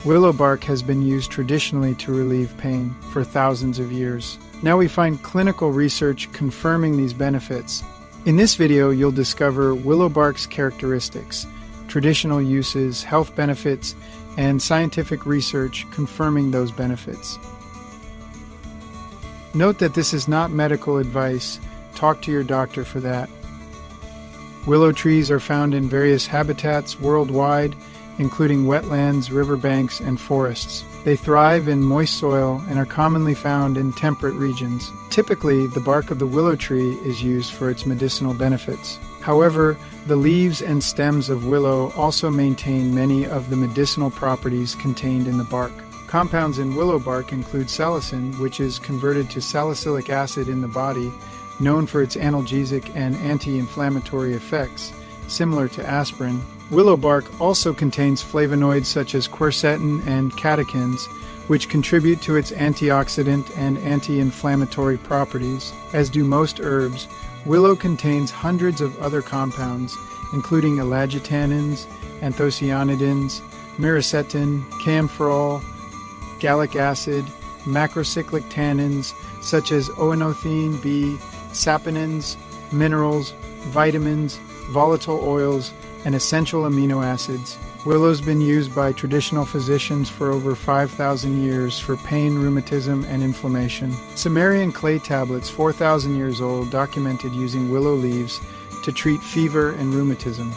Willow bark has been used traditionally to relieve pain for thousands of years. Now we find clinical research confirming these benefits. In this video, you'll discover willow bark's characteristics, traditional uses, health benefits, and scientific research confirming those benefits. Note that this is not medical advice. Talk to your doctor for that. Willow trees are found in various habitats worldwide, including wetlands, riverbanks, and forests. They thrive in moist soil and are commonly found in temperate regions. Typically, the bark of the willow tree is used for its medicinal benefits. However, the leaves and stems of willow also maintain many of the medicinal properties contained in the bark. Compounds in willow bark include salicin, which is converted to salicylic acid in the body, known for its analgesic and anti-inflammatory effects, similar to aspirin. Willow bark also contains flavonoids such as quercetin and catechins, which contribute to its antioxidant and anti-inflammatory properties. As do most herbs, willow contains hundreds of other compounds, including ellagitannins, anthocyanidins, myricetin, camphorol, gallic acid, macrocyclic tannins such as oenothine B, saponins, minerals, vitamins, volatile oils, and essential amino acids. Willow's been used by traditional physicians for over 5,000 years for pain, rheumatism, and inflammation. Sumerian clay tablets, 4,000 years old, documented using willow leaves to treat fever and rheumatism.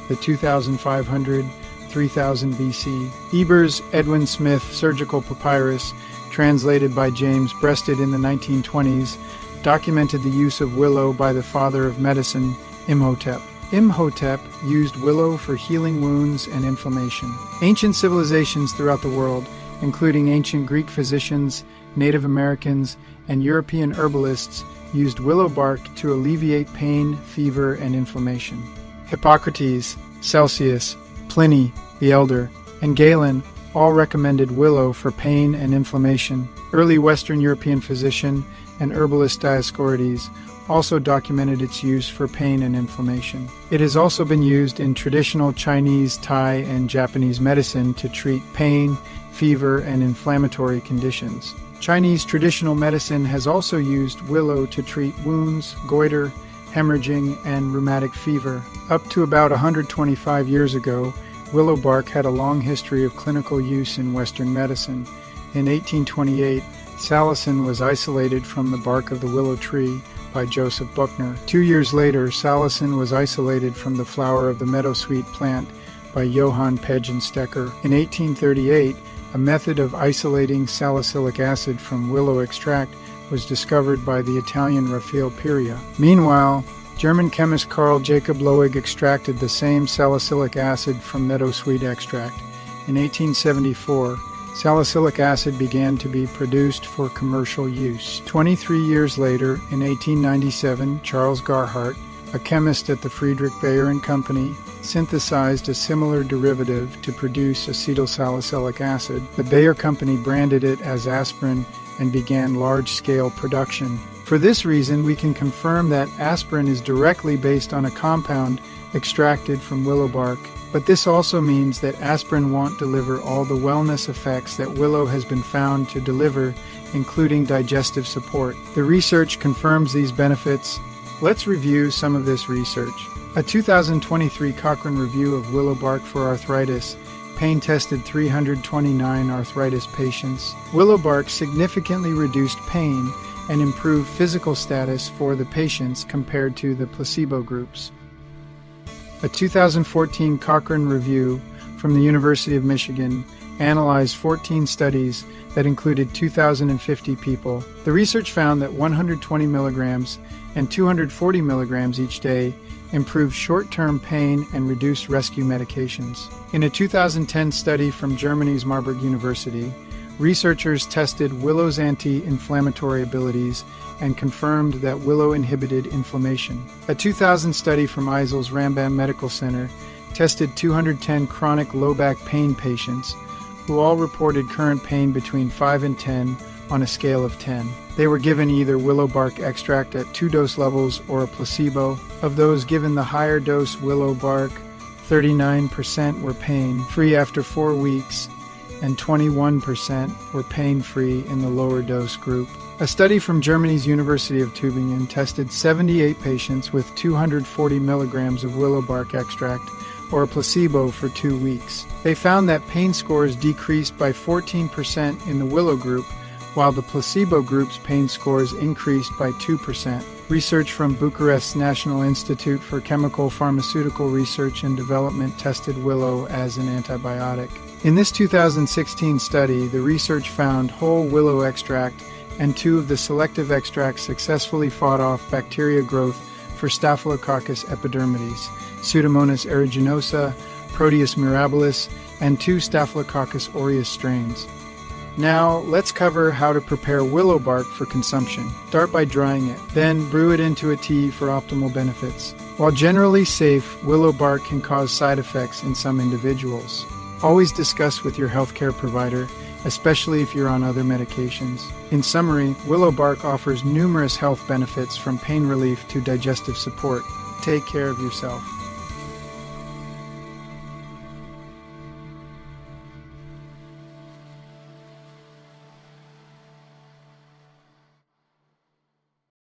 The 2500, 3000 BC. Eber's Edwin Smith Surgical Papyrus, translated by James Breasted in the 1920s, documented the use of willow by the father of medicine, Imhotep. Imhotep used willow for healing wounds and inflammation. Ancient civilizations throughout the world, including ancient Greek physicians, Native Americans, and European herbalists, used willow bark to alleviate pain, fever, and inflammation. Hippocrates, Celsius, Pliny the Elder, and Galen all recommended willow for pain and inflammation. Early Western European physician and herbalist Dioscorides also documented its use for pain and inflammation. It has also been used in traditional Chinese, Thai, and Japanese medicine to treat pain, fever, and inflammatory conditions. Chinese traditional medicine has also used willow to treat wounds, goiter, hemorrhaging, and rheumatic fever. Up to about 125 years ago, willow bark had a long history of clinical use in Western medicine. In 1828, salicin was isolated from the bark of the willow tree by Joseph Buchner. 2 years later, salicin was isolated from the flower of the meadowsweet plant by Johann Peggenstecker. In 1838, a method of isolating salicylic acid from willow extract was discovered by the Italian Raffaele Piria. Meanwhile, German chemist Carl Jacob Loewig extracted the same salicylic acid from meadowsweet extract. In 1874, salicylic acid began to be produced for commercial use. 23 years later, in 1897, Charles Garhart, a chemist at the Friedrich Bayer & Company, synthesized a similar derivative to produce acetylsalicylic acid. The Bayer Company branded it as aspirin and began large-scale production. For this reason, we can confirm that aspirin is directly based on a compound extracted from willow bark. But this also means that aspirin won't deliver all the wellness effects that willow has been found to deliver, including digestive support. The research confirms these benefits. Let's review some of this research. A 2023 Cochrane review of willow bark for arthritis pain-tested 329 arthritis patients. Willow bark significantly reduced pain and improved physical status for the patients compared to the placebo groups. A 2014 Cochrane review from the University of Michigan analyzed 14 studies that included 2,050 people. The research found that 120 milligrams and 240 milligrams each day improved short-term pain and reduced rescue medications. In a 2010 study from Germany's Marburg University, researchers tested willow's anti-inflammatory abilities and confirmed that willow inhibited inflammation. A 2000 study from Eisel's Rambam Medical Center tested 210 chronic low back pain patients who all reported current pain between 5 and 10 on a scale of 10. They were given either willow bark extract at 2 dose levels or a placebo. Of those given the higher dose willow bark, 39% were pain-free after 4 weeks, and 21% were pain-free in the lower dose group. A study from Germany's University of Tübingen tested 78 patients with 240 milligrams of willow bark extract or a placebo for 2 weeks. They found that pain scores decreased by 14% in the willow group, while the placebo group's pain scores increased by 2%. Research from Bucharest's National Institute for Chemical Pharmaceutical Research and Development tested willow as an antibiotic. In this 2016 study, the research found whole willow extract and 2 of the selective extracts successfully fought off bacteria growth for Staphylococcus epidermidis, Pseudomonas aeruginosa, Proteus mirabilis, and 2 Staphylococcus aureus strains. Now, let's cover how to prepare willow bark for consumption. Start by drying it, then brew it into a tea for optimal benefits. While generally safe, willow bark can cause side effects in some individuals. Always discuss with your healthcare provider, especially if you're on other medications. In summary, willow bark offers numerous health benefits from pain relief to digestive support. Take care of yourself.